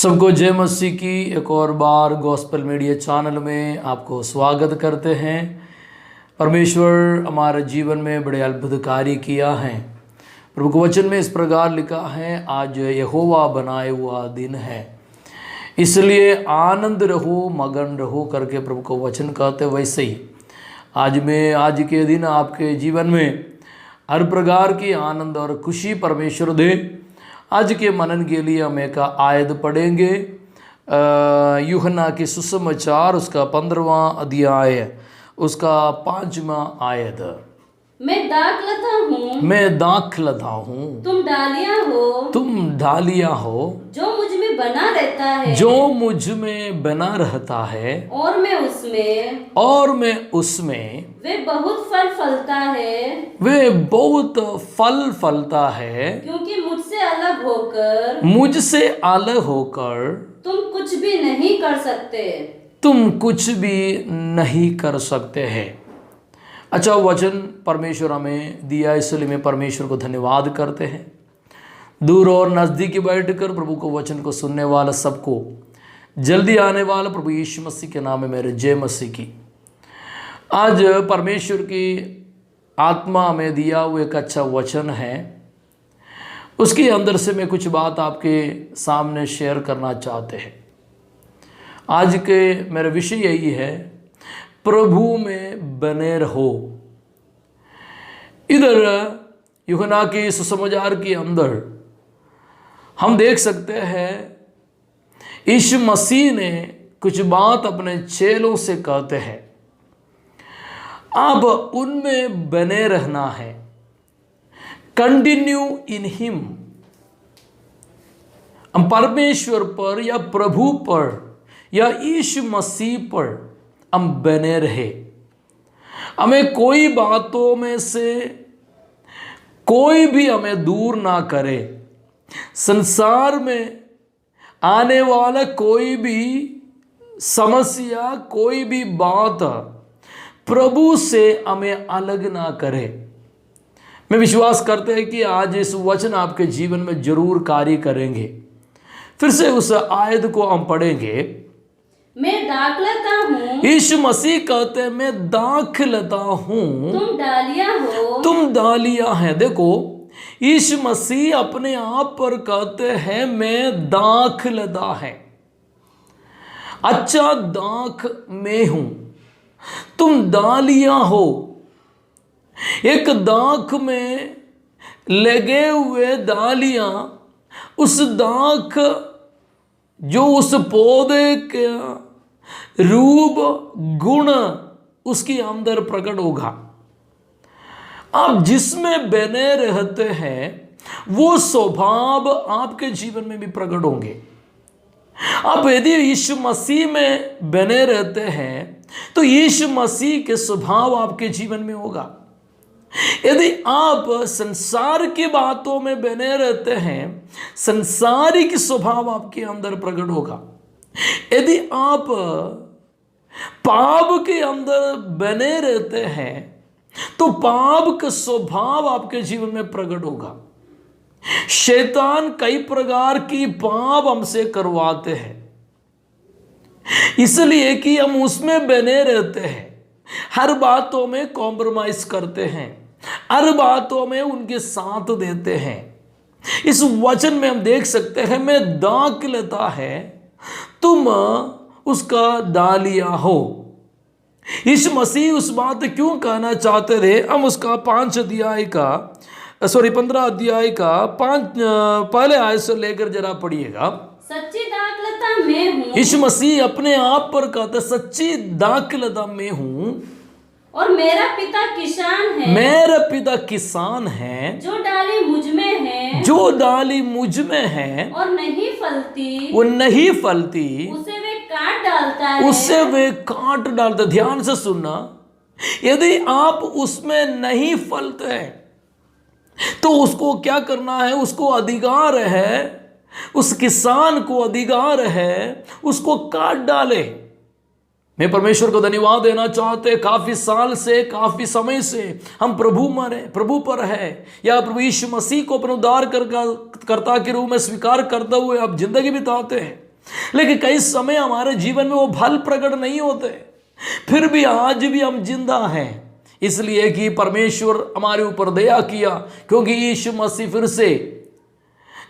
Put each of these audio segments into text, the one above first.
सबको जय मसीह की एक और बार गॉस्पेल मीडिया चैनल में आपको स्वागत करते हैं। परमेश्वर हमारे जीवन में बड़े अद्भुत कार्य किया है। प्रभु के वचन में इस प्रकार लिखा है, आज यहोवा बनाया हुआ दिन है, इसलिए आनंद रहो मगन रहो करके प्रभु को वचन कहते। वैसे ही आज के दिन आपके जीवन में हर प्रकार की आनंद और खुशी परमेश्वर दे। आज के मनन के लिए हम एक आयत पढ़ेंगे, यूहन्ना के सुसमाचार उसका 15वां अध्याय उसका 5वां आयत। मैं दाखलता हूँ, तुम डालियाँ हो, जो मुझ में बना रहता है, जो मुझ में बना रहता है, और मैं उसमें वे बहुत फल फलता है, क्योंकि मुझसे अलग होकर तुम कुछ भी नहीं कर सकते। हैं। अच्छा वचन परमेश्वर हमें दिया, इसलिए मैं परमेश्वर को धन्यवाद करते हैं। दूर और नज़दीक बैठकर प्रभु को वचन को सुनने वाला सबको जल्दी आने वाला प्रभु यीशु मसीह के नाम में मेरे जय मसीह की। आज परमेश्वर की आत्मा में दिया हुआ एक अच्छा वचन है, उसके अंदर से मैं कुछ बात आपके सामने शेयर करना चाहते हैं। आज के मेरा विषय यही है, प्रभु में बने रहो। इधर यूहन्ना के सुसमाचार के अंदर हम देख सकते हैं, यीशु मसीह ने कुछ बात अपने चेलों से कहते हैं, अब उनमें बने रहना है, कंटिन्यू इन हिम। हम परमेश्वर पर या प्रभु पर या यीशु मसीह पर हम बने रहे। हमें कोई बातों में से कोई भी हमें दूर ना करे। संसार में आने वाला कोई भी समस्या, कोई भी बात प्रभु से हमें अलग ना करे। मैं विश्वास करते हैं कि आज इस वचन आपके जीवन में जरूर कार्य करेंगे। फिर से उस आयत को हम पढ़ेंगे। मैं दाखलता हूँ, यीशु मसीह कहते हैं मैं दाखलता हूँ, तुम डालियाँ हैं। देखो यीशु मसीह अपने आप पर कहते हैं मैं दाखलता है, अच्छा दाख मैं हूँ, तुम डालियाँ हो। एक दाख में लगे हुए डालियाँ, उस दाख जो उस पौधे का रूप गुण उसके अंदर प्रकट होगा। आप जिसमें बने रहते हैं वो स्वभाव आपके जीवन में भी प्रकट होंगे। आप यदि यीशु मसीह में बने रहते हैं तो यीशु मसीह के स्वभाव आपके जीवन में होगा। यदि आप संसार की बातों में बने रहते हैं, संसारिक स्वभाव आपके अंदर प्रकट होगा। यदि आप पाप के अंदर बने रहते हैं तो पाप का स्वभाव आपके जीवन में प्रकट होगा। शैतान कई प्रकार की पाप हमसे करवाते हैं, इसलिए कि हम उसमें बने रहते हैं, हर बातों में कॉम्प्रोमाइज करते हैं, हर बातों में उनके साथ देते हैं। इस वचन में हम देख सकते हैं, मैं दाखलता है, तुम उसका डालिया हो। यीशु मसीह उस बात क्यों कहना चाहते थे, हम उसका 15 अध्याय का 5 पहले आयत से लेकर जरा पढ़िएगा। सच्ची दाखलता मैं हूँ, यीशु मसीह अपने आप पर कहते सच्ची दाखलता मैं हूँ, और मेरा पिता किसान है, जो डाली मुझ में है, और नहीं फलती, उसे वे काट डालता। ध्यान से सुनना, यदि आप उसमें नहीं फलते तो उसको क्या करना है, उसको अधिकार है, उस किसान को अधिकार है, उसको काट डाले। मैं परमेश्वर को धन्यवाद देना चाहते, काफ़ी साल से, काफ़ी समय से हम प्रभु पर है या प्रभु यीशु मसीह को अपने उद्धारकर्ता के रूप में स्वीकार करते हुए आप जिंदगी बिताते हैं। लेकिन कई समय हमारे जीवन में वो फल प्रकट नहीं होते, फिर भी आज भी हम जिंदा हैं इसलिए कि परमेश्वर हमारे ऊपर दया किया, क्योंकि यीशु मसीह फिर से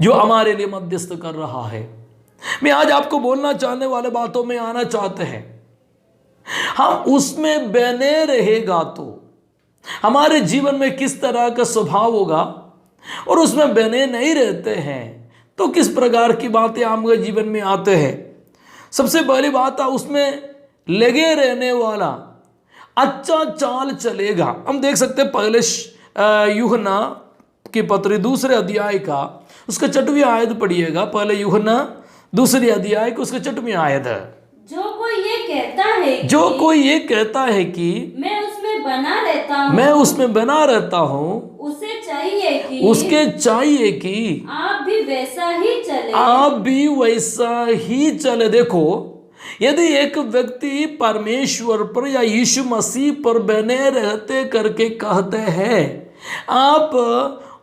जो हमारे लिए मध्यस्थ कर रहा है। मैं आज आपको बोलना चाहने वाले बातों में आना चाहते हैं, हम उसमें बने रहेगा तो हमारे जीवन में किस तरह का स्वभाव होगा, और उसमें बने नहीं रहते हैं तो किस प्रकार की बातें आपके जीवन में आते हैं। सबसे पहली बात है, उसमें लगे रहने वाला अच्छा चाल चलेगा। हम देख सकते हैं पहले यूहन्ना की पत्री 2 अध्याय का उसका 6वीं आयत पढ़िएगा। पहले यूहन्ना 2 अध्याय का उसका 6वीं आयत है। जो कोई ये कहता है कि मैं उसमें बना रहता हूँ, मैं उसमें बना रहता हूँ, उसके चाहिए कि आप भी वैसा ही चले। देखो, यदि एक व्यक्ति परमेश्वर पर या यीशु मसीह पर बने रहते करके कहते हैं, आप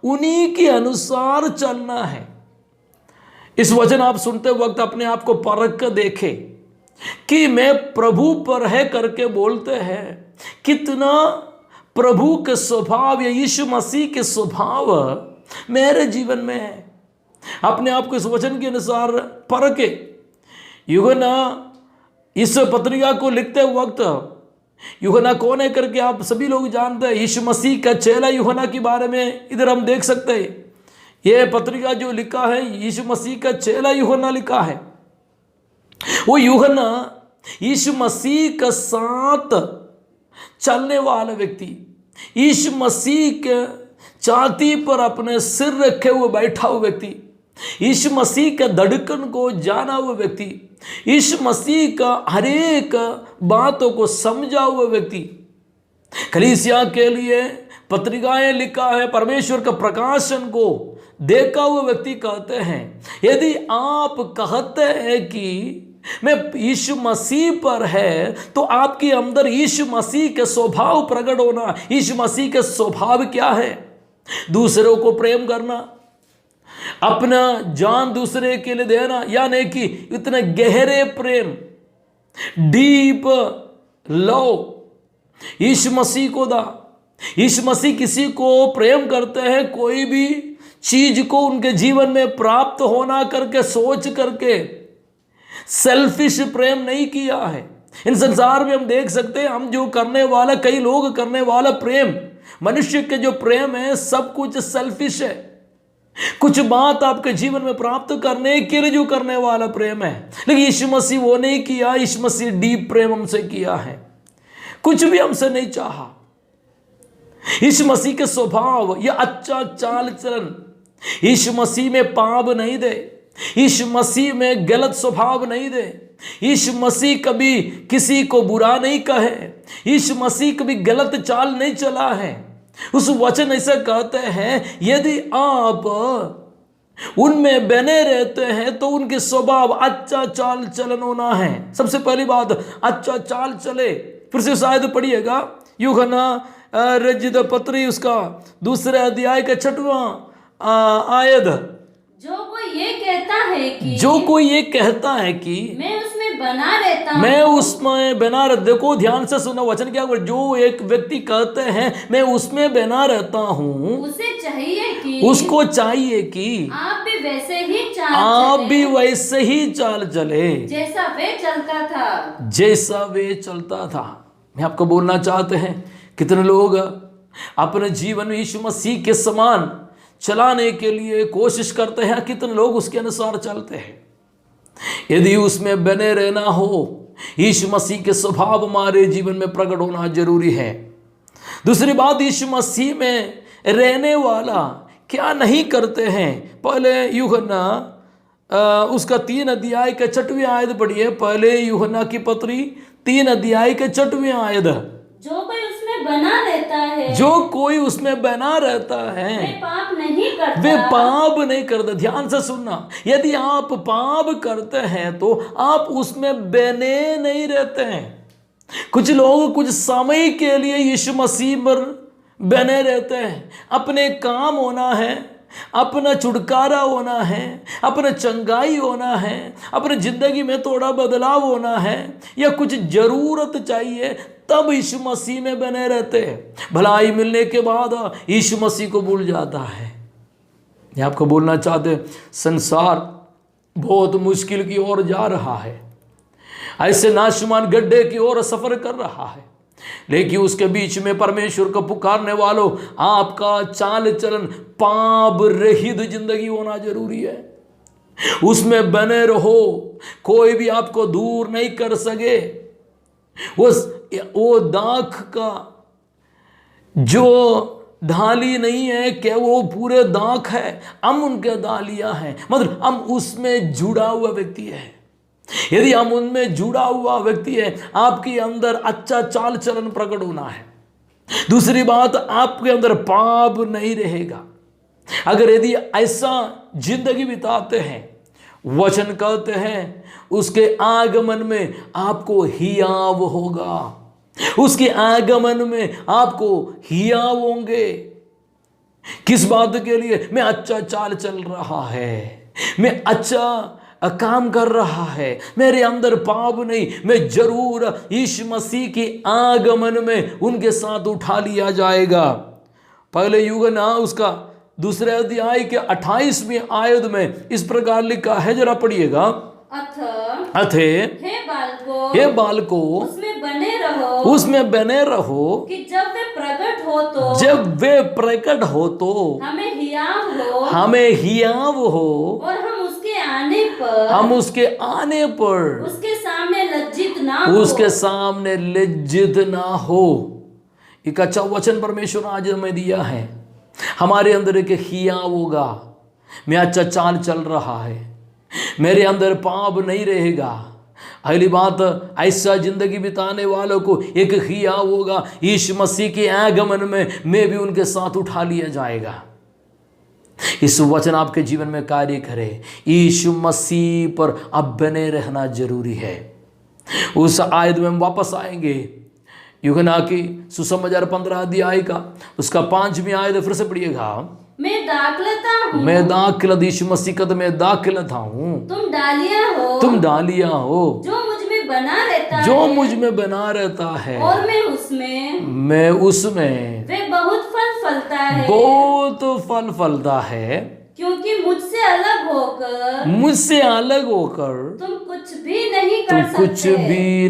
उन्हीं के अनुसार चलना है। इस वचन आप सुनते वक्त अपने आप को परख कर देखे कि मैं प्रभु पर है करके बोलते हैं, कितना प्रभु के स्वभाव या यीशु मसीह के स्वभाव मेरे जीवन में है। अपने आप को इस वचन के अनुसार परखे। यूहन्ना इस पत्रिका को लिखते वक्त, यूहन्ना कौन है करके आप सभी लोग जानते हैं। यीशु मसीह का चेला यूहन्ना के बारे में इधर हम देख सकते हैं। यह पत्रिका जो लिखा है, यीशु मसीह का चेला यूहन्ना लिखा है। वो यूहन्ना यीशु मसीह के साथ चलने वाला व्यक्ति, यीशु मसीह के छाती पर अपने सिर रखे हुए बैठा हुआ व्यक्ति, यीशु मसीह के धड़कन को जाना हुआ व्यक्ति, यीशु मसीह का हर एक बातों को समझा हुआ व्यक्ति, कलीसिया के लिए पत्रिकाएं लिखा है, परमेश्वर का प्रकाशन को देखा हुआ व्यक्ति कहते हैं, यदि आप कहते हैं कि मैं यीशु मसीह पर है, तो आपके अंदर यीशु मसीह के स्वभाव प्रकट होना। यीशु मसीह के स्वभाव क्या है? दूसरों को प्रेम करना, अपना जान दूसरे के लिए देना, यानी कि इतने गहरे प्रेम, डीप लव यीशु मसीह को दा। यीशु मसीह किसी को प्रेम करते हैं, कोई भी चीज को उनके जीवन में प्राप्त होना करके सोच करके सेल्फिश प्रेम नहीं किया है। इन संसार में हम देख सकते हैं, हम जो करने वाला, कई लोग करने वाला प्रेम, मनुष्य के जो प्रेम है सब कुछ सेल्फिश है। कुछ बात आपके जीवन में प्राप्त करने के लिए जो करने वाला प्रेम है, लेकिन यीशु मसीह वो नहीं किया। यीशु मसीह डीप प्रेम हमसे किया है, कुछ भी हमसे नहीं चाहा। यीशु मसीह के स्वभाव, यह अच्छा चाल चलन, यीशु मसीह में पाप नहीं दे, यीशु मसीह में गलत स्वभाव नहीं दे, यीशु मसीह कभी किसी को बुरा नहीं कहे, यीशु मसीह कभी गलत चाल नहीं चला है। उस वचन ऐसा कहते हैं, यदि आप उनमें बने रहते हैं तो उनके स्वभाव अच्छा चाल चलन होना है। सबसे पहली बात, अच्छा चाल चले। फिर से शायद पढ़िएगा यूहन्ना रचित पत्री उसका 2 अध्याय का 6वां आयत। जो कोई ये कहता है कि मैं उसमें बना रहता, देखो ध्यान से सुनो वचन क्या। जो एक व्यक्ति कहते हैं मैं उसमें बना रहता हूँ, उसको चाहिए कि आप भी वैसे ही चाल चले जैसा वे चलता था। मैं आपको बोलना चाहते हैं, कितने लोग अपने जीवन में यीशु मसीह के समान चलाने के लिए कोशिश करते हैं, कितने लोग उसके अनुसार चलते हैं। यदि उसमें बने रहना हो, यीशु मसीह के स्वभाव हमारे जीवन में प्रकट होना जरूरी है। दूसरी बात, यीशु मसीह में रहने वाला क्या नहीं करते हैं। पहले यूहन्ना उसका 3 अध्याय का 6वीं आयत पढ़िए। पहले यूहन्ना की पत्री 3 अध्याय के 6वीं आयत। जो कोई उसमें बना रहता है वे पाप नहीं करता। ध्यान से सुनना, यदि आप पाप करते हैं तो आप उसमें बने नहीं रहते हैं। कुछ लोग कुछ समय के लिए यीशु मसीह पर बने रहते हैं, अपने काम होना है, अपना छुटकारा होना है, अपना चंगाई होना है, अपने जिंदगी में थोड़ा बदलाव होना है, या कुछ जरूरत चाहिए, तब यीशु मसीह में बने रहते हैं। भलाई मिलने के बाद यीशु मसीह को भूल जाता है। मैं आपको बोलना चाहते, संसार बहुत मुश्किल की ओर जा रहा है, ऐसे नाशमान गड्ढे की ओर सफर कर रहा है, लेकिन उसके बीच में परमेश्वर को पुकारने वालों, आपका चाल चलन पाप रहित जिंदगी होना जरूरी है। उसमें बने रहो, कोई भी आपको दूर नहीं कर सके। वो दाख का जो ढाली नहीं है क्या, वो पूरे दाख है, हम उनके डालियां हैं, मतलब हम उसमें जुड़ा हुआ व्यक्ति है। यदि हम उनमें जुड़ा हुआ व्यक्ति है, आपके अंदर अच्छा चाल चलन प्रकट होना है। दूसरी बात, आपके अंदर पाप नहीं रहेगा। अगर यदि ऐसा जिंदगी बिताते हैं, वचन कहते हैं उसके आगमन में आपको हियाव होगा, उसके आगमन में आपको हियाव होंगे। किस बात के लिए? मैं अच्छा चाल चल रहा है, मैं अच्छा काम कर रहा है, मेरे अंदर पाप नहीं, मैं जरूर यीशु मसीह के आगमन में उनके साथ उठा लिया जाएगा। पहले युग ना उसका दूसरे अध्याय के 28वें आयत में इस प्रकार लिखा है, जरा पढ़िएगा। अथे हे बालको उसमें बने रहो, उसमें बने रहो कि जब वे प्रकट हो तो, जब वे प्रकट हो तो हमें हियाव हो, और हम उसके आने पर उसके सामने लज्जित ना हो। एक अच्छा वचन परमेश्वर ने आज हमें दिया है। हमारे अंदर एक हियाव होगा, मैं अच्छा चाल चल रहा है, मेरे अंदर पाप नहीं रहेगा। पहली बात, ऐसा जिंदगी बिताने वालों को एक हियाव होगा, यीशु मसीह के आगमन में मैं भी उनके साथ उठा लिया जाएगा। इस वचन आपके जीवन में कार्य करे। यीशु मसीह पर अब बने रहना जरूरी है। उस आयत में हम वापस आएंगे, यूहन्ना की सुसमाचार 15 अध्याय का उसका 5वीं आयत फिर से पढ़िएगा। मैं दाखलता, यीशु मसीह का तो मैं दाखलता हूँ, तुम डालियां हो, जो मुझ में बना रहता है, और मैं उसमें वे बहुत फल फलता है, क्योंकि मुझसे अलग होकर तुम कुछ भी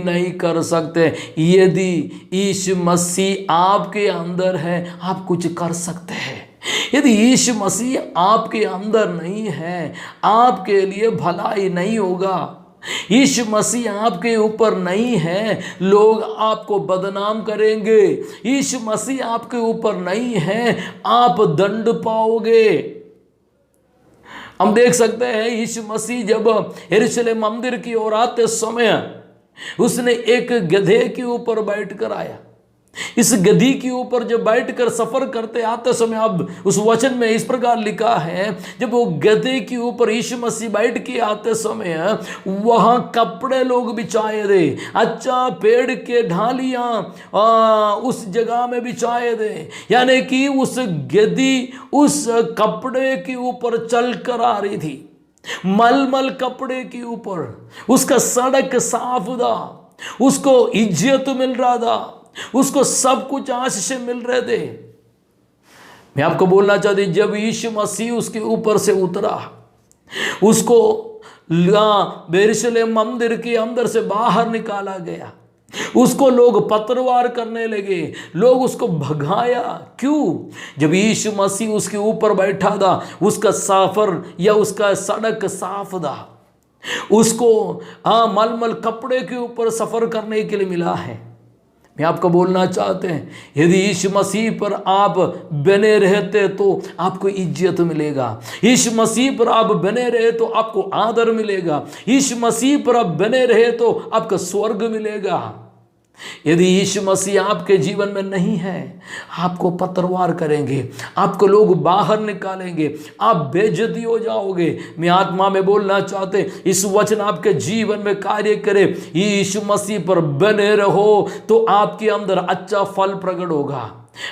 नहीं कर सकते। यदि यीशु मसीह आपके अंदर है, आप कुछ कर सकते हैं। यदि यीशु मसीह आपके अंदर नहीं है, आपके लिए भलाई नहीं होगा। यीशु मसीह आपके ऊपर नहीं है, लोग आपको बदनाम करेंगे। यीशु मसीह आपके ऊपर नहीं है, आप दंड पाओगे। हम देख सकते हैं यीशु मसीह जब यरूशलेम मंदिर की ओर आते समय उसने एक गधे के ऊपर बैठकर आया। इस गधी के ऊपर जब बैठकर सफर करते आते समय, अब उस वचन में इस प्रकार लिखा है, जब वो गधे के ऊपर यीशु मसीह बैठ के आते समय वहां कपड़े लोग बिछाए थे, अच्छा पेड़ के ढालियां उस जगह में बिछाए थे। यानी कि उस गधी उस कपड़े के ऊपर चल कर आ रही थी, मलमल कपड़े के ऊपर। उसका सड़क साफ था, उसको इज्जत मिल रहा था, उसको सब कुछ आशीष से मिल रहे थे। मैं आपको बोलना चाहती, जब यीशु मसीह उसके ऊपर से उतरा, उसको यरूशलेम मंदिर के अंदर से बाहर निकाला गया। उसको लोग पत्रवार करने लगे, लोग उसको भगाया। क्यों? जब यीशु मसीह उसके ऊपर बैठा था, उसका सफर या उसका सड़क साफ था, उसको मलमल कपड़े के ऊपर सफर करने के लिए मिला है। मैं आपको बोलना चाहते हैं, यदि यीशु मसीह पर आप बने रहते तो आपको इज्जत मिलेगा। यीशु मसीह पर आप बने रहे तो आपको आदर मिलेगा। यीशु मसीह पर आप बने रहे तो आपका स्वर्ग मिलेगा। यदि यीशु मसीह आपके जीवन में नहीं है, आपको पत्रवार करेंगे, आपको लोग बाहर निकालेंगे, आप बेइज्जती हो जाओगे। मैं आत्मा में बोलना चाहते, इस वचन आपके जीवन में कार्य करे। यीशु मसीह पर बने रहो तो आपके अंदर अच्छा फल प्रकट होगा।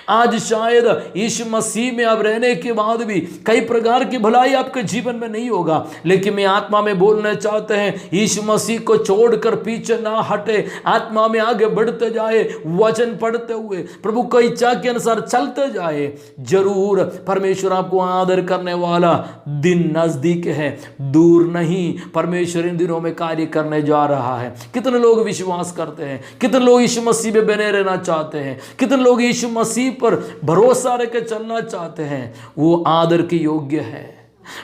आज शायद यीशु मसीह में अब रहने के बाद भी कई प्रकार की भलाई आपके जीवन में नहीं होगा, लेकिन मैं आत्मा में बोलना चाहते हैं, यीशु मसीह को छोड़कर पीछे ना हटे, आत्मा में आगे बढ़ते जाए, वचन पढ़ते हुए प्रभु की इच्छा के अनुसार चलते जाए। जरूर परमेश्वर आपको आदर करने वाला दिन नजदीक है, दूर नहीं। परमेश्वर इन दिनों में कार्य करने जा रहा है। कितने लोग विश्वास करते हैं, कितने लोग यीशु मसीह में बने रहना चाहते हैं, कितने लोग यीशु मसीह पर भरोसा रख के चलना चाहते हैं, वो आदर के योग्य है।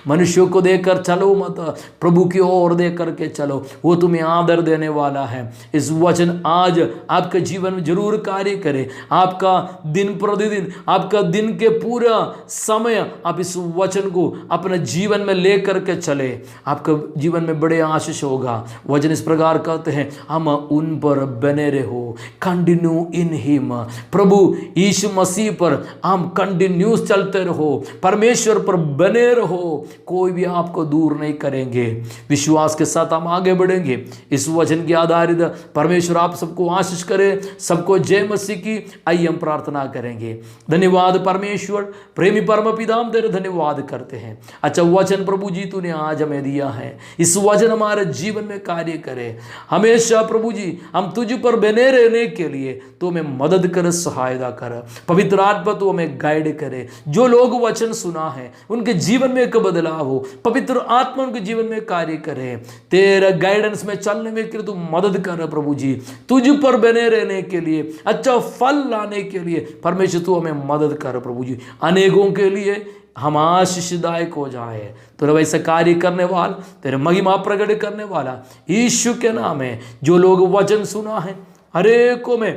मनुष्यों को देखकर चलो मत, प्रभु की ओर देख करके चलो, वो तुम्हें आदर देने वाला है। इस वचन आज आपके जीवन में जरूर कार्य करे। आपका दिन प्रतिदिन, आपका दिन के पूरा समय आप इस वचन को अपने जीवन में ले करके चले, आपका जीवन में बड़े आशीष होगा। वचन इस प्रकार कहते हैं, हम उन पर बने रहो, कंटिन्यू इन हिम। प्रभु यीशु मसीह पर हम कंटिन्यूस चलते रहो, परमेश्वर पर बने रहो, कोई भी आपको दूर नहीं करेंगे। विश्वास के साथ हम आगे बढ़ेंगे। इस वचन के आधारित परमेश्वर आप सबको आशीष करे, सबको जय मसीह की। आइए हम प्रार्थना करेंगे। धन्यवाद परमेश्वर, प्रेमी परम पिता, हम तेरे धन्यवाद करते हैं। अच्छा वचन प्रभु जी तूने आज हमें दिया है, इस वचन हमारे जीवन में कार्य करे। हमेशा प्रभु जी हम तुझ पर बने रहने के लिए तो हमें मदद कर, सहायता कर। पवित्र आत्मा तू हमें गाइड करे। जो लोग वचन सुना है उनके जीवन में एक बदलाव हो, पवित्र आत्मा उनके जीवन में कार्य करे। तेरा गाइडेंस में चलने में तू मदद कर प्रभु जी। तुझ पर बने रहने के लिए, अच्छा फल लाने के लिए परमेश्वर तू हमें मदद कर प्रभु जी। अनेकों के लिए हम आशीषदायक हो जाए। तो वैसा कार्य करने वाला, तेरे महिमा प्रकट करने वाला यीशु के नाम है। जो लोग वचन सुना है हरेकों में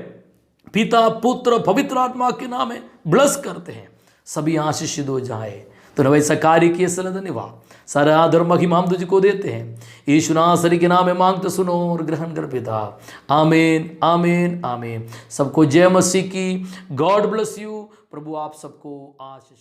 पिता पुत्र पवित्र आत्मा के नाम में ब्लस करते हैं, सभी आशीषित हो जाए। तो वैसा कार्य किए इसलिए धन्यवाद। सारा आदर महिमा हम तुझको देते हैं, यीशु नासरी के नाम में मांगते सुनो और ग्रहण कर पिता। आमीन आमीन आमीन। सबको जय मसीह की। God bless you. प्रभु आप सबको आशीष